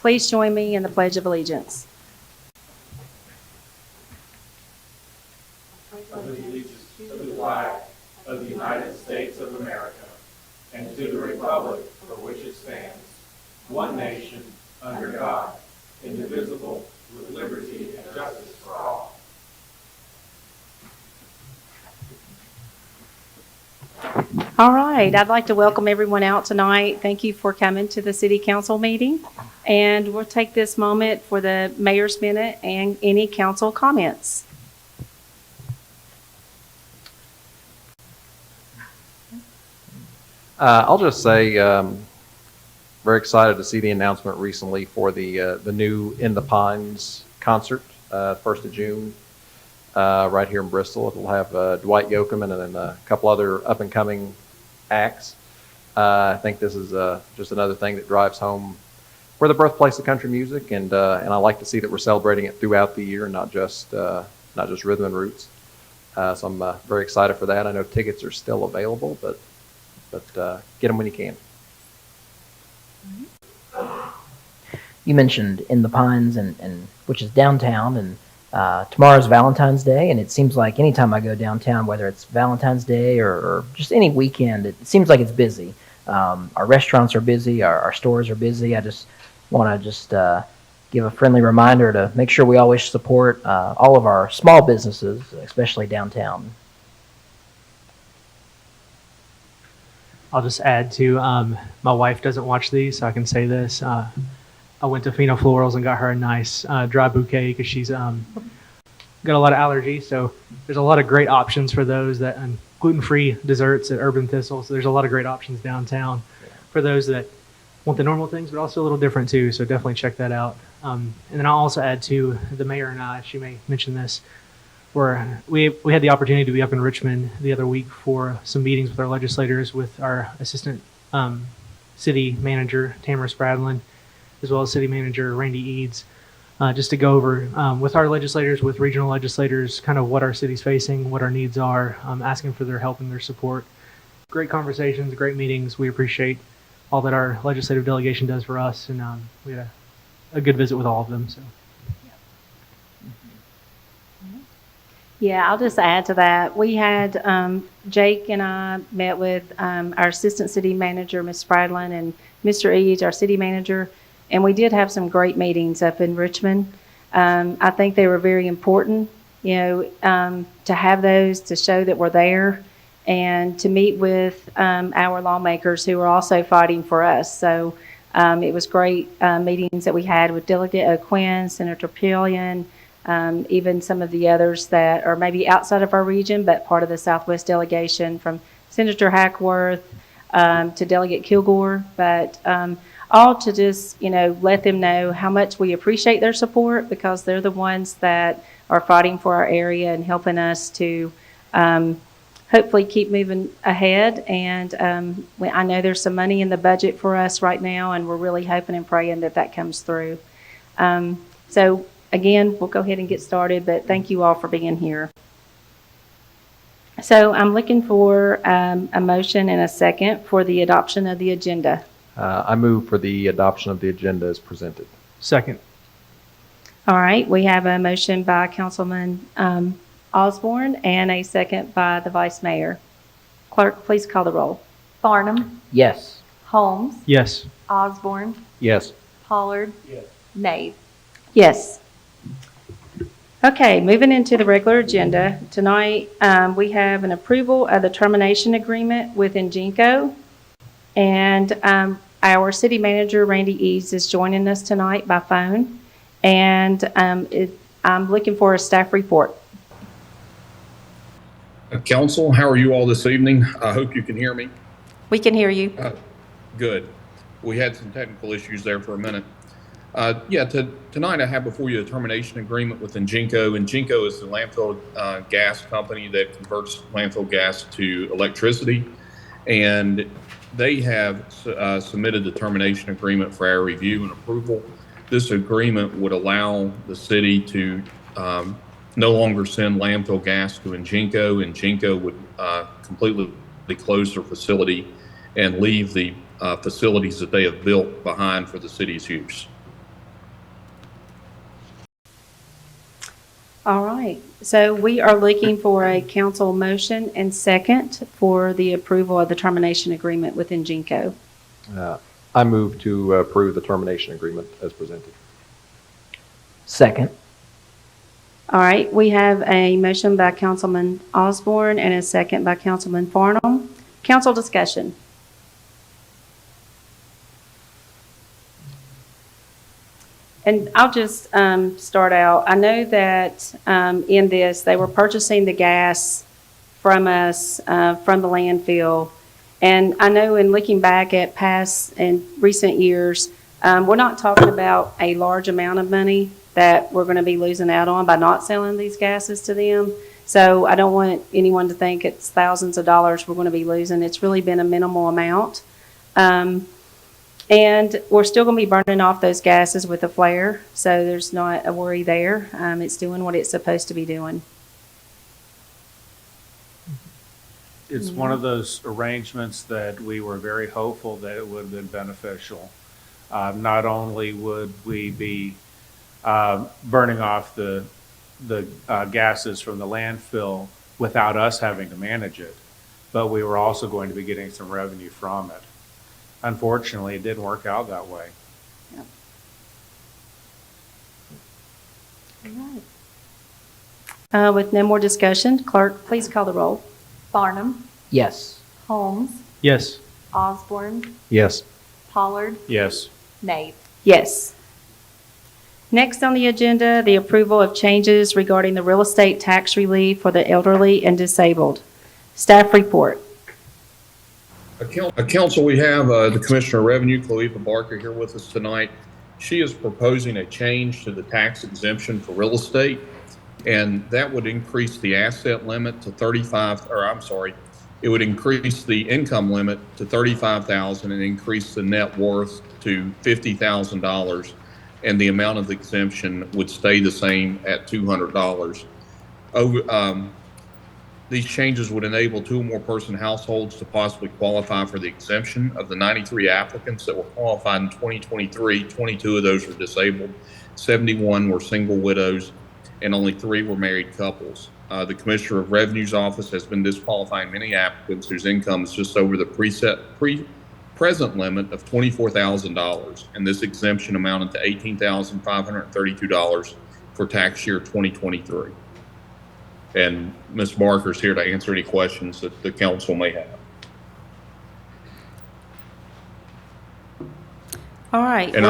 please join me in the Pledge of Allegiance. Allegiance to the flag of the United States of America and to the republic for which it stands, one nation, under God, indivisible, with liberty and justice for all. All right, I'd like to welcome everyone out tonight. Thank you for coming to the City Council meeting. And we'll take this moment for the Mayor's Minute and any council comments. I'll just say, very excited to see the announcement recently for the new In the Pines concert, 1st of June, right here in Bristol. It'll have Dwight Yoakam and then a couple other up-and-coming acts. I think this is just another thing that drives home we're the birthplace of country music, and I like to see that we're celebrating it throughout the year, not just rhythm and roots. So I'm very excited for that. I know tickets are still available, but get them when you can. You mentioned In the Pines, and which is downtown, and tomorrow's Valentine's Day, and it seems like anytime I go downtown, whether it's Valentine's Day or just any weekend, it seems like it's busy. Our restaurants are busy, our stores are busy. I just want to give a friendly reminder to make sure we always support all of our small businesses, especially downtown. I'll just add to, my wife doesn't watch these, so I can say this. I went to Fino Florals and got her a nice dry bouquet because she's got a lot of allergies. So there's a lot of great options for those that gluten-free desserts at Urban Thistle. So there's a lot of great options downtown for those that want the normal things, but also a little different too. So definitely check that out. And then I'll also add to the mayor and I, she may mention this, where we had the opportunity to be up in Richmond the other week for some meetings with our legislators, with our assistant city manager, Tamara Spradlin, as well as city manager Randy Eads, just to go over with our legislators, with regional legislators, kind of what our city's facing, what our needs are, asking for their help and their support. Great conversations, great meetings. We appreciate all that our legislative delegation does for us, and we had a good visit with all of them. So. Yeah, I'll just add to that. We had Jake and I met with our assistant city manager, Ms. Spradlin, and Mr. Eads, our city manager, and we did have some great meetings up in Richmond. I think they were very important, to have those to show that we're there and to meet with our lawmakers who are also fighting for us. So it was great meetings that we had with Delegate O'Quinn, Senator Pillion, even some of the others that are maybe outside of our region, but part of the Southwest delegation, from Senator Hackworth to Delegate Kilgore, but all to just, let them know how much we appreciate their support, because they're the ones that are fighting for our area and helping us to hopefully keep moving ahead. And I know there's some money in the budget for us right now, and we're really hoping and praying that comes through. So again, we'll go ahead and get started, but thank you all for being here. So I'm looking for a motion and a second for the adoption of the agenda. I move for the adoption of the agenda as presented. Second. All right, we have a motion by Councilman Osborne and a second by the Vice Mayor. Clerk, please call the roll. Farnham. Yes. Holmes. Yes. Osborne. Yes. Pollard. Yes. Nave. Yes. Okay, moving into the regular agenda. Tonight, we have an approval of the termination agreement with Ingenco. And our city manager, Randy Eads, is joining us tonight by phone. And I'm looking for a staff report. Council, how are you all this evening? I hope you can hear me. We can hear you. Good. We had some technical issues there for a minute. Tonight I have before you a termination agreement with Ingenco. Ingenco is the landfill gas company that converts landfill gas to electricity, and they have submitted the termination agreement for our review and approval. This agreement would allow the city to no longer send landfill gas to Ingenco. Ingenco would completely close their facility and leave the facilities that they have built behind for the city's use. All right, so we are looking for a council motion and second for the approval of the termination agreement with Ingenco. I move to approve the termination agreement as presented. Second. All right, we have a motion by Councilman Osborne and a second by Councilman Farnum. Council discussion. And I'll just start out. I know that in this, they were purchasing the gas from us, from the landfill. And I know in looking back at past and recent years, we're not talking about a large amount of money that we're going to be losing out on by not selling these gases to them. So I don't want anyone to think it's thousands of dollars we're going to be losing. It's really been a minimal amount. And we're still going to be burning off those gases with a flare, so there's not a worry there. It's doing what it's supposed to be doing. It's one of those arrangements that we were very hopeful that it would have been beneficial. Not only would we be burning off the gases from the landfill without us having to manage it, but we were also going to be getting some revenue from it. Unfortunately, it didn't work out that way. Yep. All right. With no more discussion, clerk, please call the roll. Farnum, Yes. Holmes, Yes. Osborne, Yes. Pollard, Yes. Nate. Yes. Next on the agenda, the approval of changes regarding the real estate tax relief for the elderly and disabled. Staff report. Council, we have the Commissioner of Revenue, Chloe Barker, here with us tonight. She is proposing a change to the tax exemption for real estate, and that would increase the asset limit to it would increase the income limit to $35,000 and increase the net worth to $50,000, and the amount of the exemption would stay the same at $200. These changes would enable 2 or more person households to possibly qualify for the exemption. Of the 93 applicants that were qualified in 2023, 22 of those were disabled, 71 were single widows, and only 3 were married couples. The Commissioner of Revenue's office has been disqualifying many applicants whose income is just over the present limit of $24,000, and this exemption amounted to $18,532 for tax year 2023. And Ms. Barker's here to answer any questions that the council may have. All right. And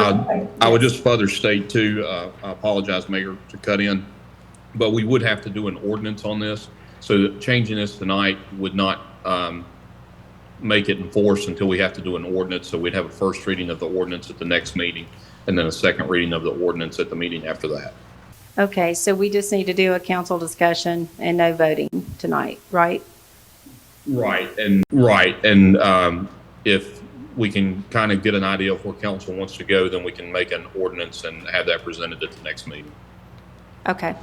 I would just further state too, I apologize, Mayor, to cut in, but we would have to do an ordinance on this. So that changing this tonight would not make it enforced until we have to do an ordinance. So we'd have a first reading of the ordinance at the next meeting, and then a second reading of the ordinance at the meeting after that. Okay, so we just need to do a council discussion and no voting tonight, right? Right. And if we can kind of get an idea of where council wants to go, then we can make an ordinance and have that presented at the next meeting. Okay.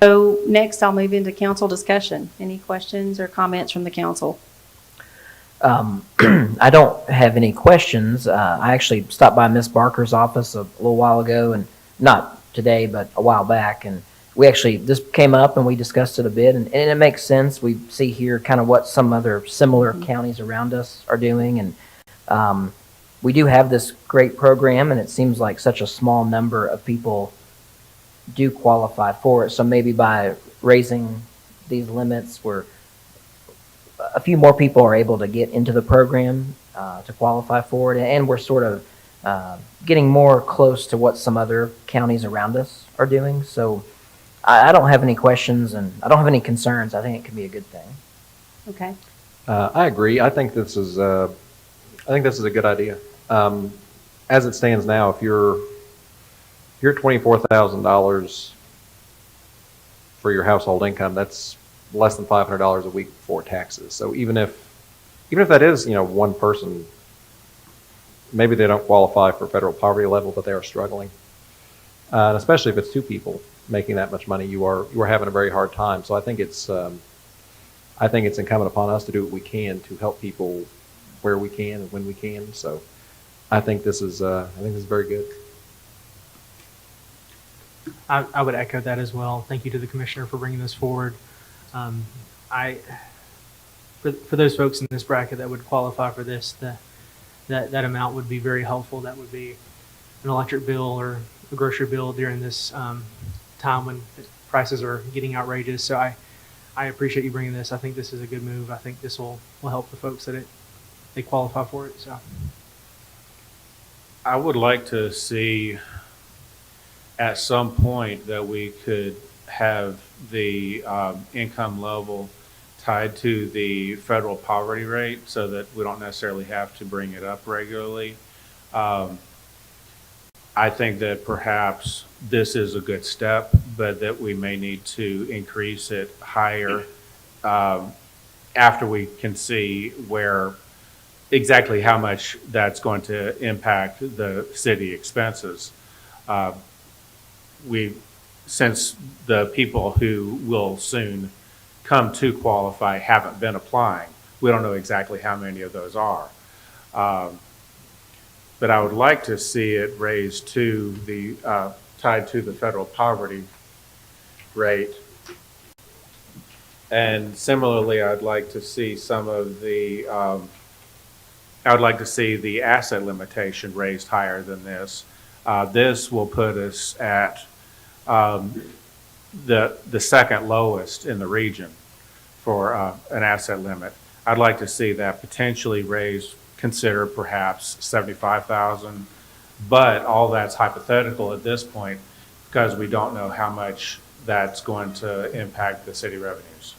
So next I'll move into council discussion. Any questions or comments from the council? I don't have any questions. I actually stopped by Miss Barker's office a little while ago, and not today, but a while back, and this came up and we discussed it a bit, and it makes sense. We see here kind of what some other similar counties around us are doing, and we do have this great program, and it seems like such a small number of people do qualify for it. So maybe by raising these limits, where a few more people are able to get into the program to qualify for it, and we're sort of getting more close to what some other counties around us are doing. So I don't have any questions, and I don't have any concerns. I think it could be a good thing. Okay. I agree. I think this is a good idea. As it stands now, if you're $24,000 for your household income, that's less than $500 a week before taxes. So even if that is, one person, maybe they don't qualify for federal poverty level, but they are struggling. And especially if it's 2 people making that much money, you are having a very hard time. So I think it's incumbent upon us to do what we can to help people where we can and when we can. So I think this is very good. I would echo that as well. Thank you to the commissioner for bringing this forward. I, for those folks in this bracket that would qualify for this, that amount would be very helpful. That would be an electric bill or a grocery bill during this time when prices are getting outrageous. So I appreciate you bringing this. I think this is a good move. I think this will help the folks that they qualify for it. So I would like to see at some point that we could have the income level tied to the federal poverty rate so that we don't necessarily have to bring it up regularly. I think that perhaps this is a good step, but that we may need to increase it higher after we can see where exactly how much that's going to impact the city expenses. Since the people who will soon come to qualify haven't been applying, we don't know exactly how many of those are. But I would like to see it raised to the, tied to the federal poverty rate. And similarly, I'd like to see some of the, I would like to see the asset limitation raised higher than this. This will put us at the second lowest in the region for an asset limit. I'd like to see that potentially raised, consider perhaps 75,000, but all that's hypothetical at this point because we don't know how much that's going to impact the city revenues.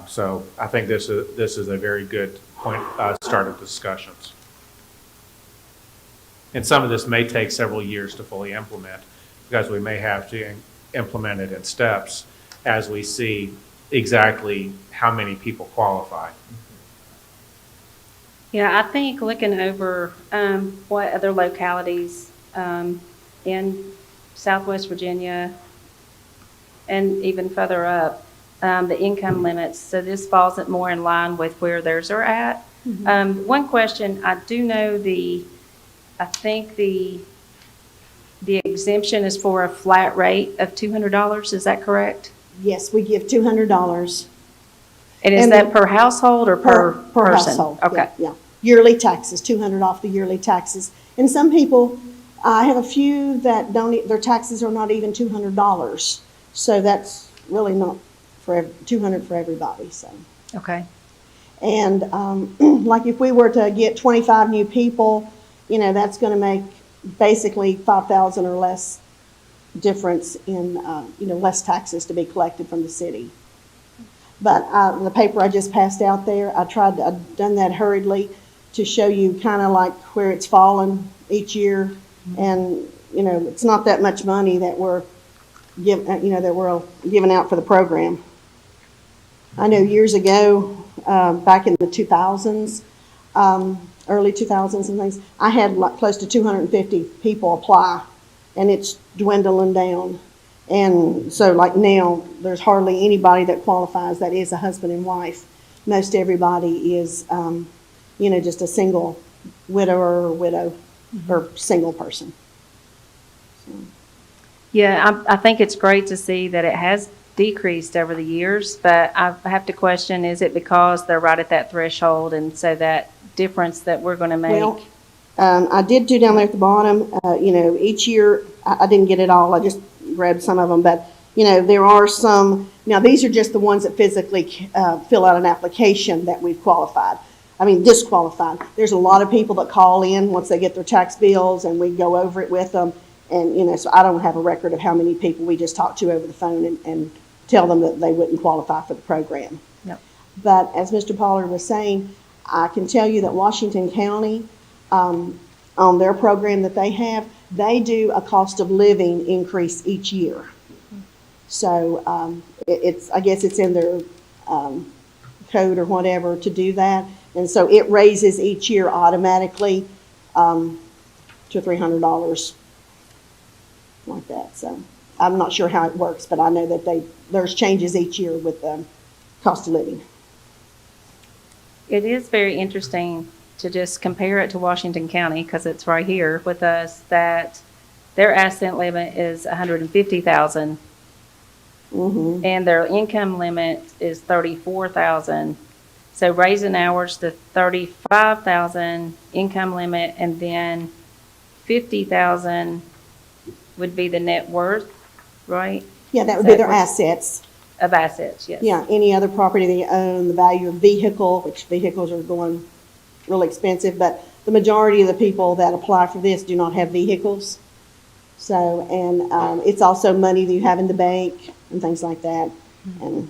So I think this is a very good point, start of discussions. And some of this may take several years to fully implement because we may have to implement it in steps as we see exactly how many people qualify. Yeah, I think looking over what other localities in Southwest Virginia and even further up, the income limits, so this falls more in line with where theirs are at. One question, I do know I think the exemption is for a flat rate of $200, is that correct? Yes, we give $200 And is And that per household or per person? household. Okay. Yeah. Yearly taxes, $200 off the yearly taxes. And some people, I have a few that their taxes are not even $200. So that's really not for $200 for everybody, so. Okay. And like if we were to get 25 new people, that's going to make basically 5,000 or less difference in, less taxes to be collected from the city. But the paper I just passed out there, I've done that hurriedly to show you kind of like where it's fallen each year. And, it's not that much money that we're giving out for the program. I know years ago, back in the 2000s, early 2000s and things, I had like close to 250 people apply, and it's dwindling down. And so like now, there's hardly anybody that qualifies that is a husband and wife. Most everybody is, just a single widower or widow or single person. So. Yeah, I think it's great to see that it has decreased over the years, but I have to question, is it because they're right at that threshold, and so that difference that we're going to make? Well, I did do down there at the bottom, each year, I didn't get it all, I just grabbed some of them, but, there are some, now these are just the ones that physically fill out an application that we've disqualified. There's a lot of people that call in once they get their tax bills, and we go over it with them, and, so I don't have a record of how many people we just talk to over the phone and tell them that they wouldn't qualify for the program. Yep. But as Mr. Pollard was saying, I can tell you that Washington County, on their program that they have, they do a cost of living increase each year. So I guess it's in their code or whatever to do that. And so it raises each year automatically to $300 like that. So I'm not sure how it works, but I know that there's changes each year with the cost of living. It is very interesting to just compare it to Washington County, because it's right here with us, that their asset limit is 150,000, Mm-hmm. and their income limit is 34,000. So raising ours to 35,000 income limit, and then 50,000 would be the net worth, right? Yeah, that would Is be their what- assets. Of assets, yes. Yeah, any other property they own, the value of vehicle, which vehicles are going really expensive, but the majority of the people that apply for this do not have vehicles. So, and it's also money that you have in the bank and things like that. And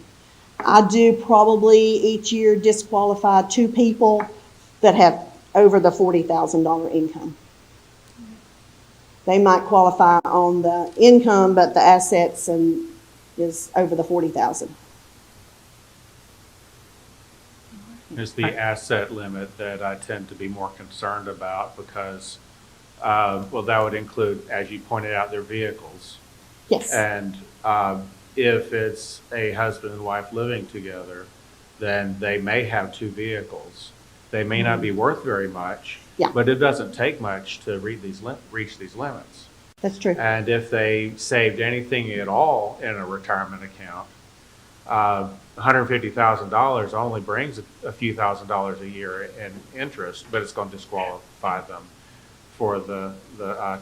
I do probably each year disqualify 2 people that have over the $40,000 income. They might qualify on the income, but the assets and is over the 40,000. It's the asset limit that I tend to be more concerned about because, well, that would include, as you pointed out, their vehicles. Yes. And if it's a husband and wife living together, then they may have 2 vehicles. They may not be worth very much, Yeah. but it doesn't take much to reach these limits. That's true. And if they saved anything at all in a retirement account, $150,000 only brings a few $1,000s a year in interest, but it's going to disqualify them for the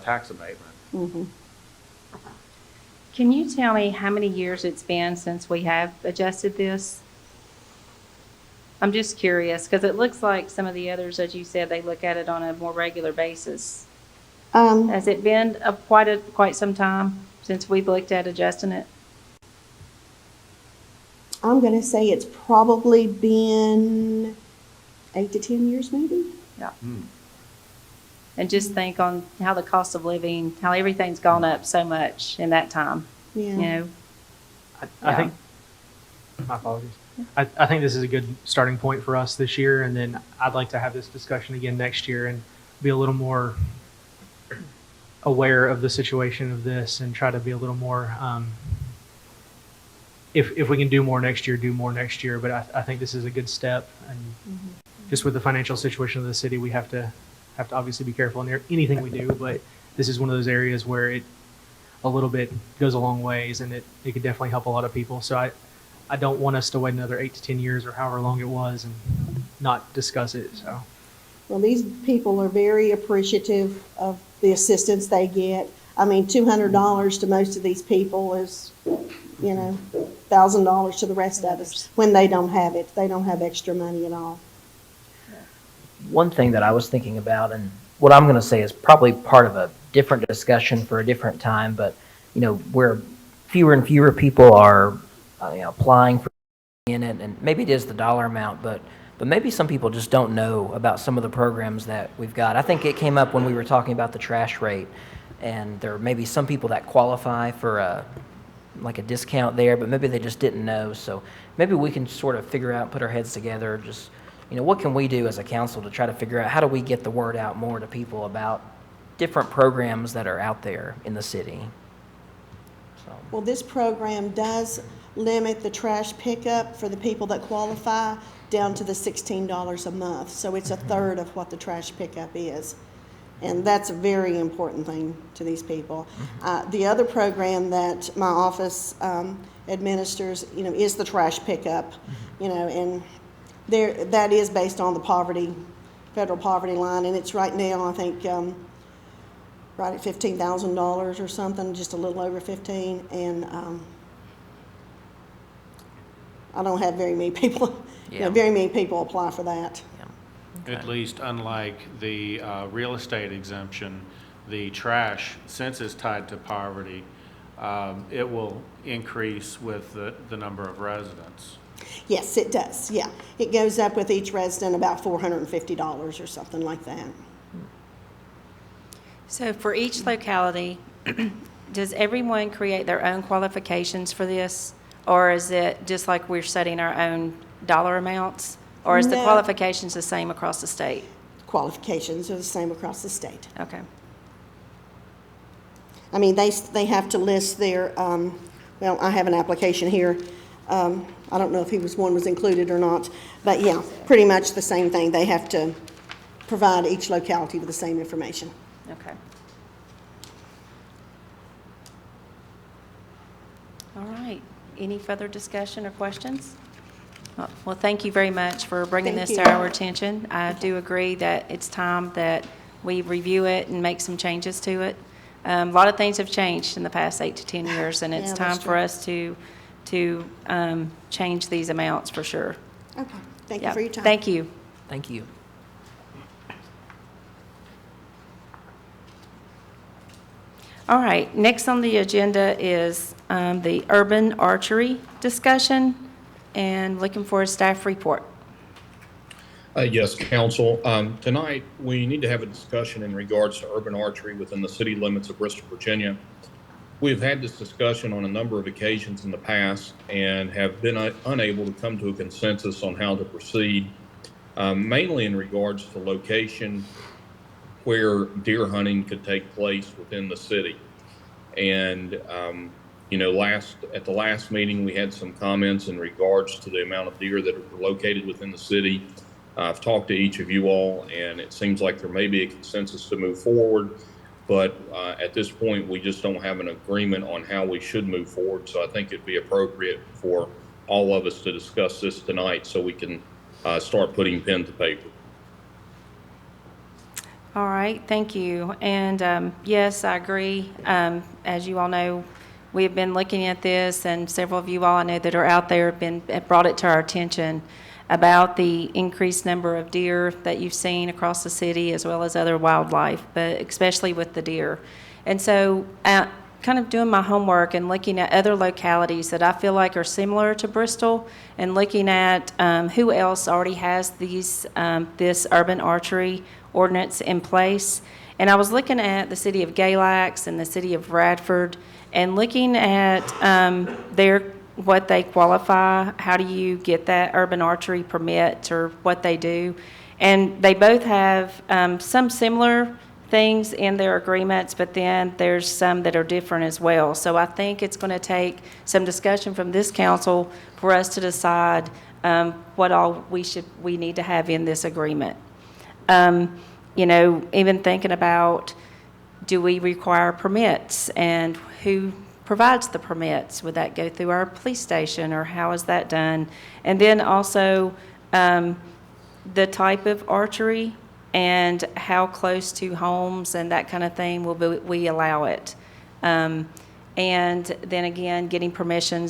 tax abatement. Mm-hmm. Can you tell me how many years it's been since we have adjusted this? I'm just curious, because it looks like some of the others, as you said, they look at it on a more regular basis. Has it been quite some time since we've looked at adjusting it? I'm going to say it's probably been 8 to 10 years, maybe. Yeah. And just think on how the cost of living, how everything's gone up so much in that time, Yeah. you know? I think, my apologies. I think this is a good starting point for us this year, and then I'd like to have this discussion again next year and be a little more aware of the situation of this and try to be a little more, if we can do more next year, do more next year. But I think this is a good step, and just with the financial situation of the city, we have to obviously be careful in anything we do, but this is one of those areas where it a little bit goes a long ways, and it could definitely help a lot of people. So I don't want us to wait another 8 to 10 years or however long it was and not discuss it. So Well, these people are very appreciative of the assistance they get. I mean, $200 to most of these people is, you know, $1,000 to the rest of us when they don't have it. They don't have extra money at all. One thing that I was thinking about, and what I'm going to say is probably part of a different discussion for a different time, but, you know, where fewer and fewer people are applying for in it, and maybe it is the dollar amount, but maybe some people just don't know about some of the programs that we've got. I think it came up when we were talking about the trash rate, and there may be some people that qualify for a discount there, but maybe they just didn't know. So maybe we can sort of figure out, put our heads together, just, what can we do as a council to try to figure out how do we get the word out more to people about different programs that are out there in the city. So. Well, this program does limit the trash pickup for the people that qualify down to the $16 a month. So it's a third of what the trash pickup is. And that's a very important thing to these people. The other program that my office administers, is the trash pickup, and that is based on the federal poverty line, and it's right now, I think, right at $15,000 or something, just a little over 15, and I don't have very many people, very many people apply for that. At least unlike the real estate exemption, the trash, since it's tied to poverty, it will increase with the number of residents. Yes, it does, yeah. It goes up with each resident about $450 or something like that. So for each locality, does everyone create their own qualifications for this? Or is it just like we're setting our own dollar amounts? Or is the No. qualifications the same across the state? Qualifications are the same across the state. Okay. I mean, they have to list their, well, I have an application here. I don't know if one was included or not, but yeah, pretty much the same thing. They have to provide each locality with the same information. Okay. All right. Any further discussion or questions? Well, thank you very much for bringing Thank this you. to our attention. I do agree that it's time that we review it and make some changes to it. A lot of things have changed in the past 8 to 10 years, and it's Yeah, time that's for true. us to change these amounts for sure. Okay, thank you Yeah. for your time. Thank you. Thank you. All right, next on the agenda is the urban archery discussion, and looking for a staff report. Yes, council. Tonight, we need to have a discussion in regards to urban archery within the city limits of Bristol, Virginia. We've had this discussion on a number of occasions in the past and have been unable to come to a consensus on how to proceed, mainly in regards to location where deer hunting could take place within the city. And, at the last meeting, we had some comments in regards to the amount of deer that are located within the city. I've talked to each of you all, and it seems like there may be a consensus to move forward. But at this point, we just don't have an agreement on how we should move forward. So I think it'd be appropriate for all of us to discuss this tonight so we can start putting pen to paper. All right, thank you. And yes, I agree. As you all know, we have been looking at this, and several of you all I know that are out there have brought it to our attention about the increased number of deer that you've seen across the city, as well as other wildlife, but especially with the deer. And so kind of doing my homework and looking at other localities that I feel like are similar to Bristol, and looking at who else already has this urban archery ordinance in place. And I was looking at the city of Galax and the city of Radford, and looking at what they qualify, how do you get that urban archery permit, or what they do. And they both have some similar things in their agreements, but then there's some that are different as well. So I think it's going to take some discussion from this council for us to decide what all we need to have in this agreement. Even thinking about, do we require permits, and who provides the permits? Would that go through our police station, or how is that done? And then also the type of archery and how close to homes and that kind of thing will we allow it. And then again, getting permission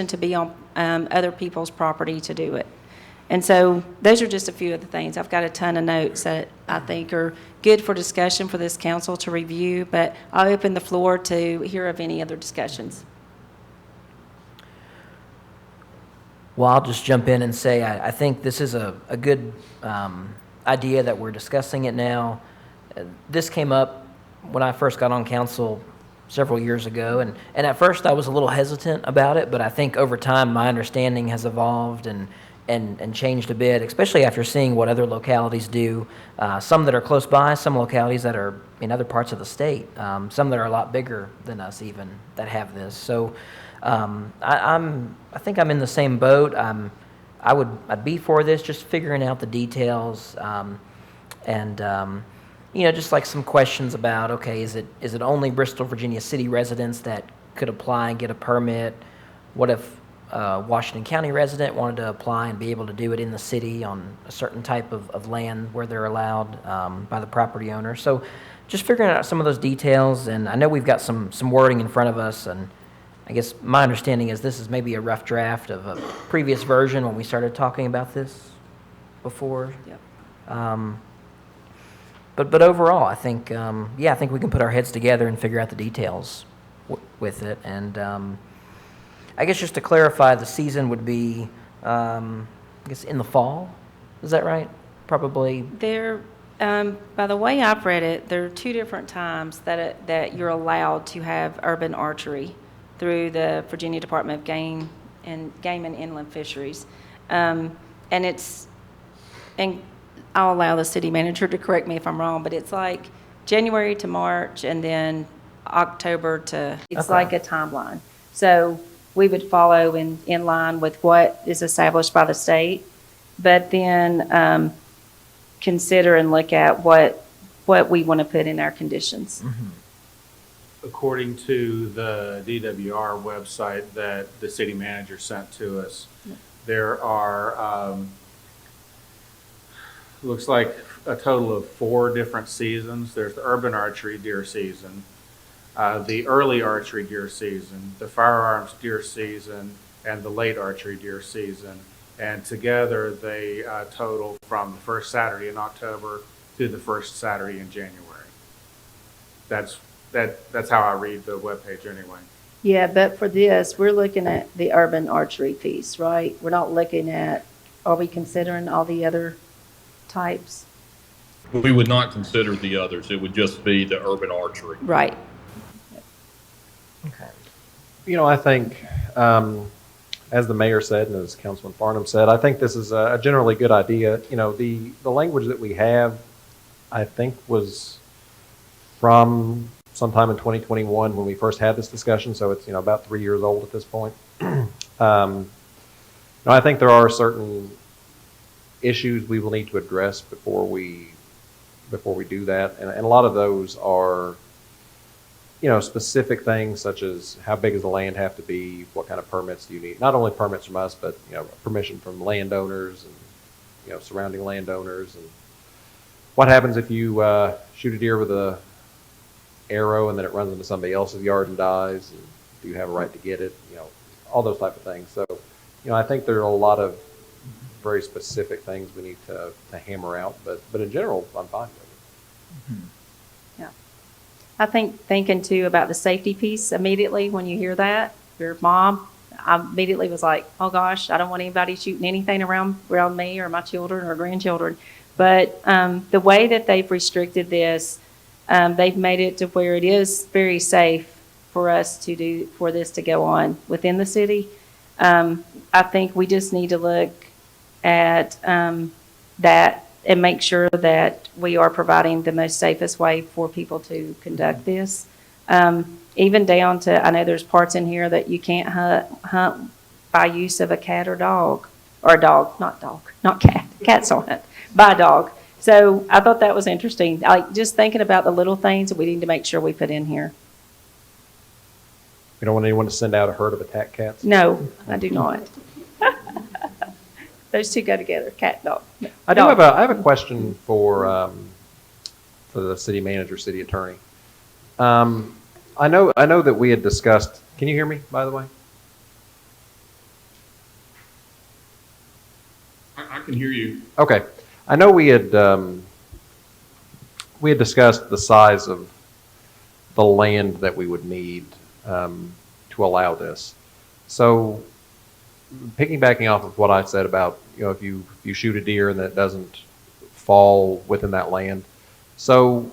to be on other people's property to do it. And so those are just a few of the things. I've got a ton of notes that I think are good for discussion for this council to review, but I'll open the floor to hear of any other discussions. Well, I'll just jump in and say I think this is a good idea that we're discussing it now. This came up when I first got on council several years ago, and at first I was a little hesitant about it, but I think over time my understanding has evolved and changed a bit, especially after seeing what other localities do, some that are close by, some localities that are in other parts of the state, some that are a lot bigger than us even that have this. So I think I'm in the same boat. I'd be for this, just figuring out the details, just like some questions about, okay, is it only Bristol, Virginia city residents that could apply and get a permit? What if Washington County resident wanted to apply and be able to do it in the city on a certain type of land where they're allowed by the property owner? So just figuring out some of those details, and I know we've got some wording in front of us, and I guess my understanding is this is maybe a rough draft of a previous version when we started talking about this before. Yep. But overall, I think I think we can put our heads together and figure out the details with it. And I guess just to clarify, the season would be, I guess, in the fall. Is that right? Probably. By the way I've read it, there are 2 different times that you're allowed to have urban archery through the Virginia Department of Game and Inland Fisheries. And I'll allow the city manager to correct me if I'm wrong, but it's like January to March, and then October to, it's Okay. like a timeline. So we would follow in line with what is established by the state, but then consider and look at what we want to put in our conditions. Mm-hmm. according to the DWR website that the city manager sent to us, there are, looks like a total of 4 different seasons. There's the urban archery deer season, the early archery deer season, the firearms deer season, and the late archery deer season. And together they total from the first Saturday in October to the first Saturday in January. That's how I read the webpage anyway. Yeah, but for this, we're looking at the urban archery piece, right? We're not looking at, are we considering all the other types? We would not consider the others. It would just be the urban archery. Right. Okay. I think, as the mayor said and as Councilman Farnham said, I think this is a generally good idea. The language that we have, I think, was from sometime in 2021 when we first had this discussion. So it's, about 3 years old at this point. I think there are certain issues we will need to address before we do that. And a lot of those are, specific things such as how big does the land have to be? What kind of permits do you need? Not only permits from us, but, permission from landowners and, surrounding landowners. And what happens if you shoot a deer with a arrow and then it runs into somebody else's yard and dies? And do you have a right to get it? All those type of things. So, I think there are a lot of very specific things we need to hammer out. But in general, I'm fine with it. Mm-hmm. Yeah. I think thinking too about the safety piece immediately when you hear that, your mom, I immediately was like, oh gosh, I don't want anybody shooting anything around me or my children or grandchildren. But the way that they've restricted this, they've made it to where it is very safe for us for this to go on within the city. I think we just need to look at that and make sure that we are providing the most safest way for people to conduct this. Even down to, I know there's parts in here that you can't hunt by use of a cat or dog, or a dog, not cat. Cats don't hunt, by a dog. So I thought that was interesting. Just thinking about the little things that we need to make sure we put in here. We don't want anyone to send out a herd of attack cats. No, I do not. Those two go together, cat, dog. I have a question for the city manager, city attorney. I know that we had discussed. Can you hear me, by the way? I can hear you. Okay. I know we had discussed the size of the land that we would need to allow this. So, piggybacking off of what I said about, if you shoot a deer and that doesn't fall within that land. So,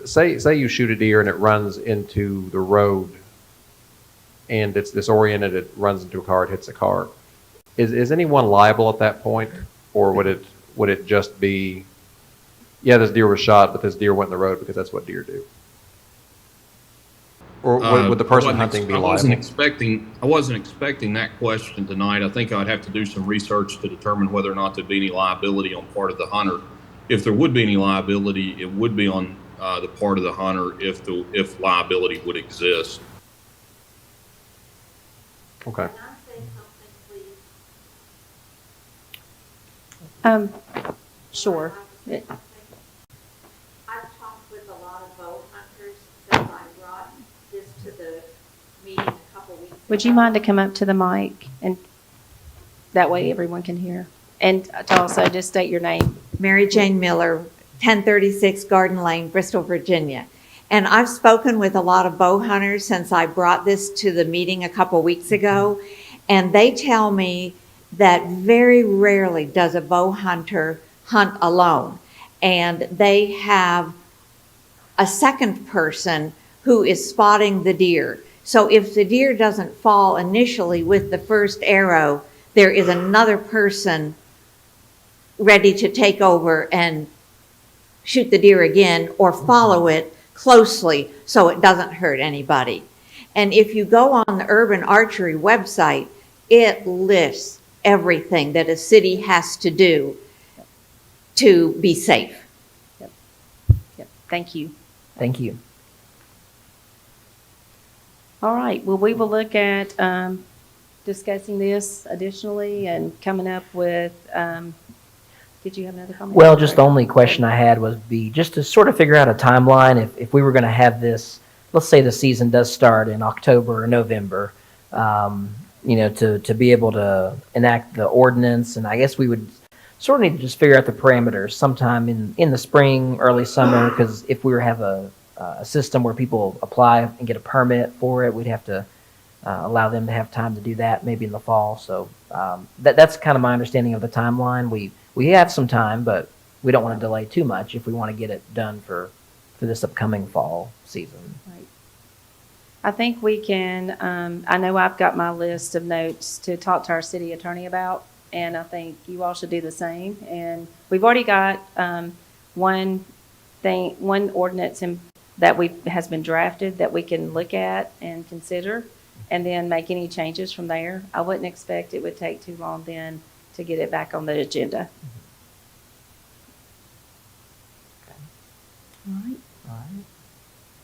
say you shoot a deer and it runs into the road and it's disoriented, it runs into a car, it hits a car. Is anyone liable at that point, or would it just be, yeah, this deer was shot, but this deer went in the road because that's what deer do? Or would the person hunting be liable? I wasn't expecting that question tonight. I think I'd have to do some research to determine whether or not there'd be any liability on part of the hunter. If there would be any liability, it would be on the part of the hunter if liability would exist. Okay. Sure. I've talked with a lot of bow hunters since I brought this to the meeting a couple weeks ago. Would you mind to come up to the mic, and that way everyone can hear? And to also just state your name. Mary Jane Miller, 1036 Garden Lane, Bristol, Virginia. And I've spoken with a lot of bow hunters since I brought this to the meeting a couple weeks ago, and they tell me that very rarely does a bow hunter hunt alone. And they have a second person who is spotting the deer. So if the deer doesn't fall initially with the first arrow, there is another person ready to take over and shoot the deer again or follow it closely so it doesn't hurt anybody. And if you go on the Urban Archery website, it lists everything that a city has to do to be safe. Yep. Thank you. Thank you. All right, well, we will look at discussing this additionally and coming up with, did you have another comment? Well, just the only question I had was just to sort of figure out a timeline if we were going to have this, let's say the season does start in October or November, to be able to enact the ordinance, and I guess we would sort of need to just figure out the parameters sometime in the spring, early summer, because if we were to have a system where people apply and get a permit for it, we'd have to allow them to have time to do that maybe in the fall. So that's kind of my understanding of the timeline. We have some time, but we don't want to delay too much if we want to get it done for this upcoming fall season. Right. I think we can, I know I've got my list of notes to talk to our city attorney about, and I think you all should do the same. And we've already got one ordinance that has been drafted that we can look at and consider, and then make any changes from there. I wouldn't expect it would take too long then to get it back on the agenda. All right. All right.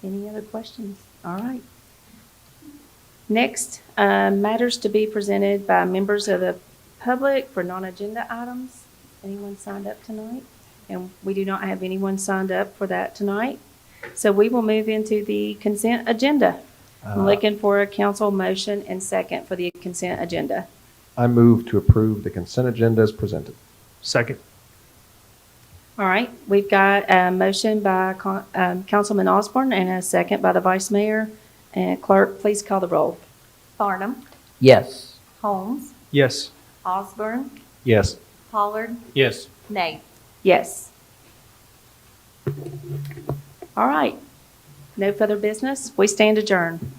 Any other questions? All right. Next, matters to be presented by members of the public for non-agenda items. Anyone signed up tonight? And we do not have anyone signed up for that tonight. So we will move into the consent agenda. I'm looking for a council motion and second for the consent agenda. I move to approve the consent agenda as presented. Second. All right, we've got a motion by Councilman Osborne and a second by the Vice Mayor. And clerk, please call the roll. Farnum. Yes. Holmes. Yes. Osborne. Yes. Pollard. Yes. Nate. Yes. All right. No further business. We stand adjourned.